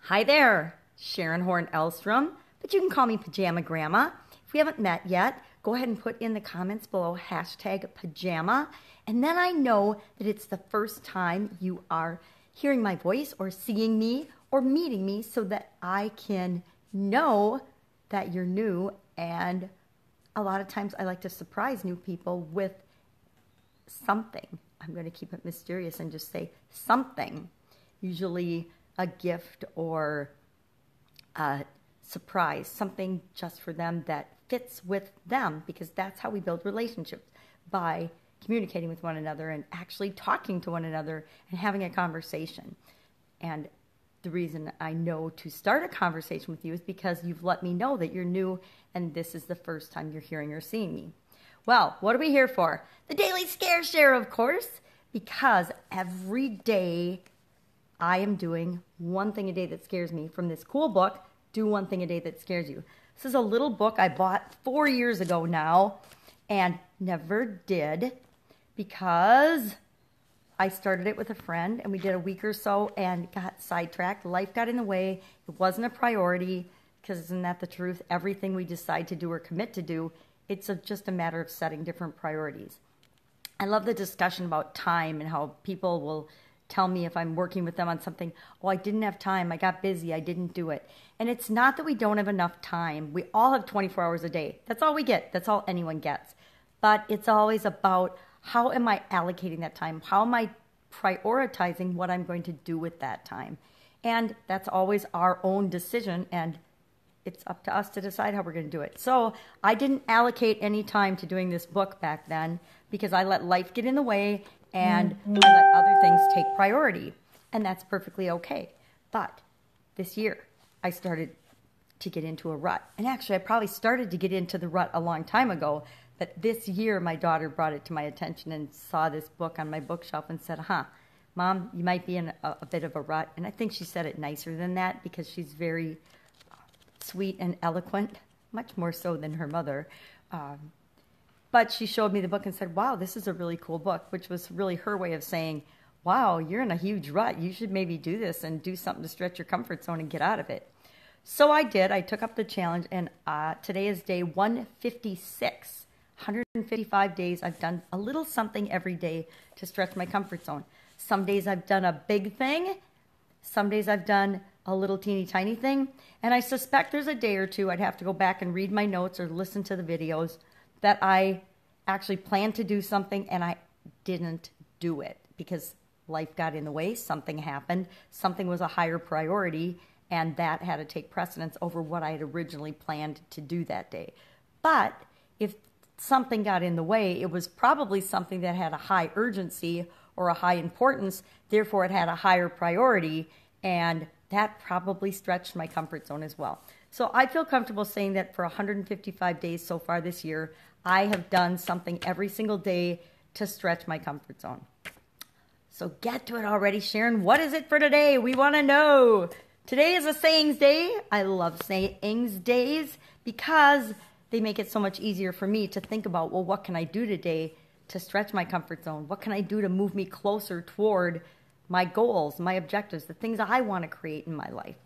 Hi there, Sharon Horne-Ellstrom, but you can call me Pajama Grandma. If we haven't met yet, go ahead and put in the comments below #pajama, and then I know that it's the first time you are hearing my voice or seeing me or meeting me so that I can know that you're new. And a lot of times I like to surprise new people with something. I'm going to keep it mysterious and just say something, usually a gift or a surprise, something just for them that fits with them, because that's how we build relationships, by communicating with one another and actually talking to one another and having a conversation. And the reason I know to start a conversation with you is because you've let me know that you're new and this is the first time you're hearing or seeing me. Well, what are we here for? The Daily Scare Share, of course, because every day I am doing one thing a day that scares me from this cool book, Do One Thing a Day That Scares You. This is a little book I bought 4 years ago now and never did because I started it with a friend and we did a week or so and got sidetracked. Life got in the way. It wasn't a priority, because isn't that the truth? Everything we decide to do or commit to do, it's just a matter of setting different priorities. I love the discussion about time and how people will tell me if I'm working with them on something, oh, I didn't have time, I got busy, I didn't do it. And it's not that we don't have enough time. We all have 24 hours a day. That's all we get. That's all anyone gets. But it's always about, how am I allocating that time? How am I prioritizing what I'm going to do with that time? And that's always our own decision, and it's up to us to decide how we're going to do it. So I didn't allocate any time to doing this book back then because I let life get in the way and I let other things take priority. And that's perfectly okay. But this year, I started to get into a rut. And actually, I probably started to get into the rut a long time ago. But this year, my daughter brought it to my attention and saw this book on my bookshelf and said, Mom, you might be in a bit of a rut. And I think she said it nicer than that because she's very sweet and eloquent, much more so than her mother. But she showed me the book and said, wow, this is a really cool book, which was really her way of saying, wow, you're in a huge rut. You should maybe do this and do something to stretch your comfort zone and get out of it. So I did. I took up the challenge, and today is day 156. 155 days I've done a little something every day to stretch my comfort zone. Some days I've done a big thing. Some days I've done a little teeny tiny thing. And I suspect there's a day or two I'd have to go back and read my notes or listen to the videos that I actually planned to do something and I didn't do it because life got in the way, something happened, something was a higher priority, and that had to take precedence over what I had originally planned to do that day. But if something got in the way, it was probably something that had a high urgency or a high importance, therefore it had a higher priority, and that probably stretched my comfort zone as well. So I feel comfortable saying that for 155 days so far this year, I have done something every single day to stretch my comfort zone. So get to it already, Sharon. What is it for today? We want to know. Today is a sayings day. I love sayings days because they make it so much easier for me to think about, well, what can I do today to stretch my comfort zone? What can I do to move me closer toward my goals, my objectives, the things I want to create in my life?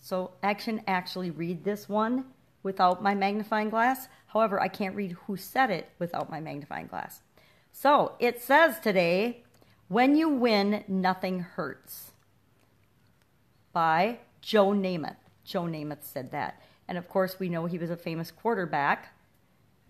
So I can actually read this one without my magnifying glass. However, I can't read who said it without my magnifying glass. So it says today, when you win, nothing hurts, by Joe Namath. Joe Namath said that. And of course, we know he was a famous quarterback.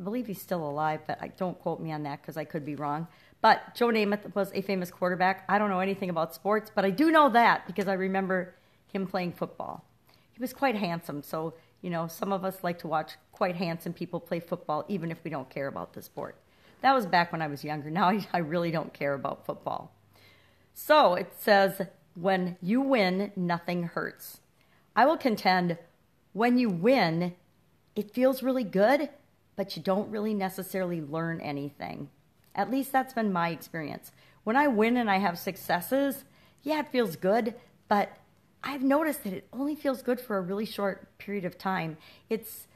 I believe he's still alive, but don't quote me on that because I could be wrong. But Joe Namath was a famous quarterback. I don't know anything about sports, but I do know that because I remember him playing football. He was quite handsome, so, you know, some of us like to watch quite handsome people play football, even if we don't care about the sport. That was back when I was younger. Now I really don't care about football. So it says, when you win, nothing hurts. I will contend, when you win, it feels really good, but you don't really necessarily learn anything. At least that's been my experience. When I win and I have successes, yeah, it feels good, but I've noticed that it only feels good for a really short period of time. It's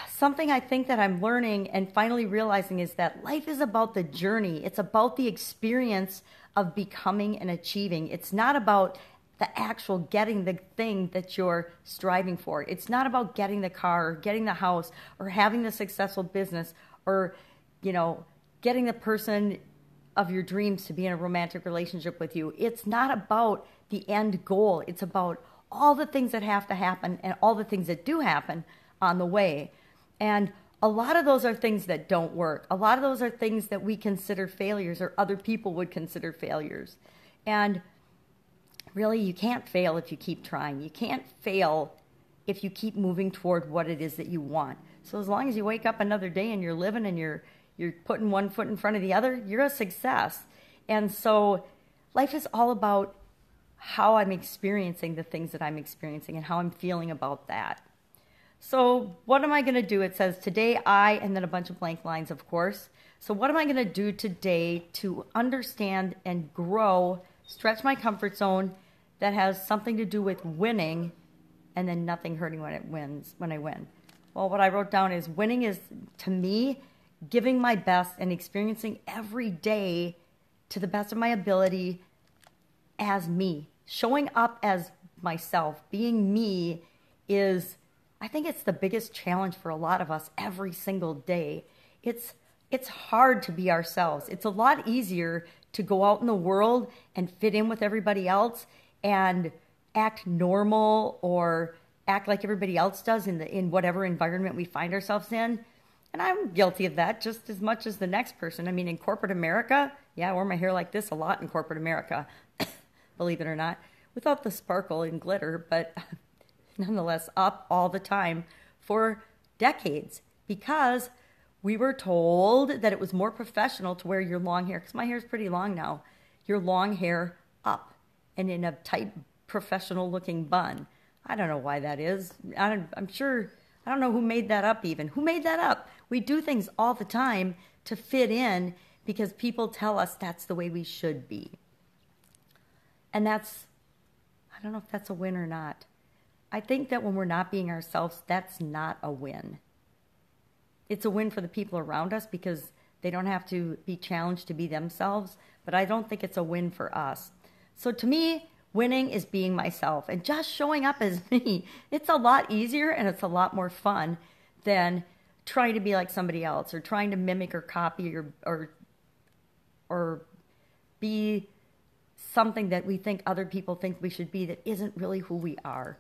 something I think that I'm learning and finally realizing is that life is about the journey. It's about the experience of becoming and achieving. It's not about the actual getting the thing that you're striving for. It's not about getting the car or getting the house or having the successful business or, getting the person of your dreams to be in a romantic relationship with you. It's not about the end goal. It's about all the things that have to happen and all the things that do happen on the way. And a lot of those are things that don't work. A lot of those are things that we consider failures or other people would consider failures. And really, you can't fail if you keep trying. You can't fail if you keep moving toward what it is that you want. So as long as you wake up another day and you're living and you're putting one foot in front of the other, you're a success. And so life is all about how I'm experiencing the things that I'm experiencing and how I'm feeling about that. So what am I going to do? It says today and then a bunch of blank lines, of course. So what am I going to do today to understand and grow, stretch my comfort zone that has something to do with winning and then nothing hurting when I win? Well, what I wrote down is winning is, to me, giving my best and experiencing every day to the best of my ability as me. Showing up as myself, being me is, I think it's the biggest challenge for a lot of us every single day. It's hard to be ourselves. It's a lot easier to go out in the world and fit in with everybody else and act normal or act like everybody else does in whatever environment we find ourselves in. And I'm guilty of that just as much as the next person. I mean, in corporate America, I wear my hair like this a lot in corporate America, believe it or not, without the sparkle and glitter, but nonetheless up all the time for decades because we were told that it was more professional to wear your long hair, because my hair is pretty long now, your long hair up and in a tight professional looking bun. I don't know why that is. I'm sure, I don't know who made that up even. Who made that up? We do things all the time to fit in because people tell us that's the way we should be. And I don't know if that's a win or not. I think that when we're not being ourselves, that's not a win. It's a win for the people around us because they don't have to be challenged to be themselves, but I don't think it's a win for us. So to me, winning is being myself and just showing up as me. It's a lot easier and it's a lot more fun than trying to be like somebody else or trying to mimic or copy or be something that we think other people think we should be that isn't really who we are.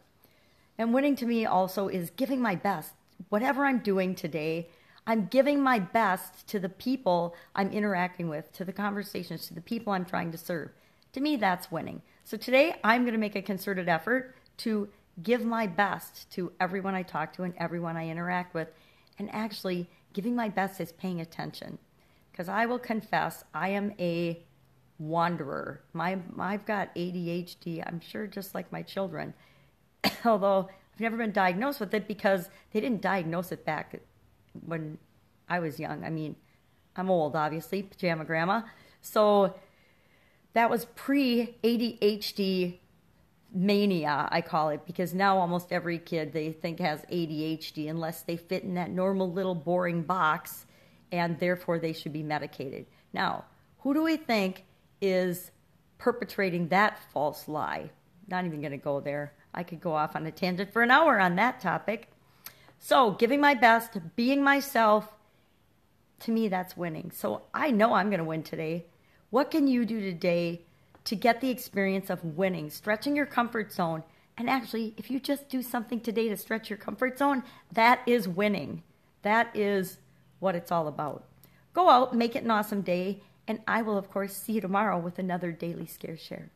And winning to me also is giving my best. Whatever I'm doing today, I'm giving my best to the people I'm interacting with, to the conversations, to the people I'm trying to serve. To me, that's winning. So today, I'm going to make a concerted effort to give my best to everyone I talk to and everyone I interact with. And actually, giving my best is paying attention. Because I will confess, I am a wanderer. I've got ADHD, I'm sure just like my children. Although I've never been diagnosed with it because they didn't diagnose it back when I was young. I mean, I'm old, obviously, pajama grandma. So that was pre-ADHD mania, I call it, because now almost every kid they think has ADHD unless they fit in that normal little boring box, and therefore they should be medicated. Now, who do we think is perpetrating that false lie? Not even going to go there. I could go off on a tangent for an hour on that topic. So, giving my best, being myself, to me, that's winning. So, I know I'm going to win today. What can you do today to get the experience of winning, stretching your comfort zone? And actually, if you just do something today to stretch your comfort zone, that is winning. That is what it's all about. Go out, make it an awesome day, and I will, of course, see you tomorrow with another Daily Scare Share.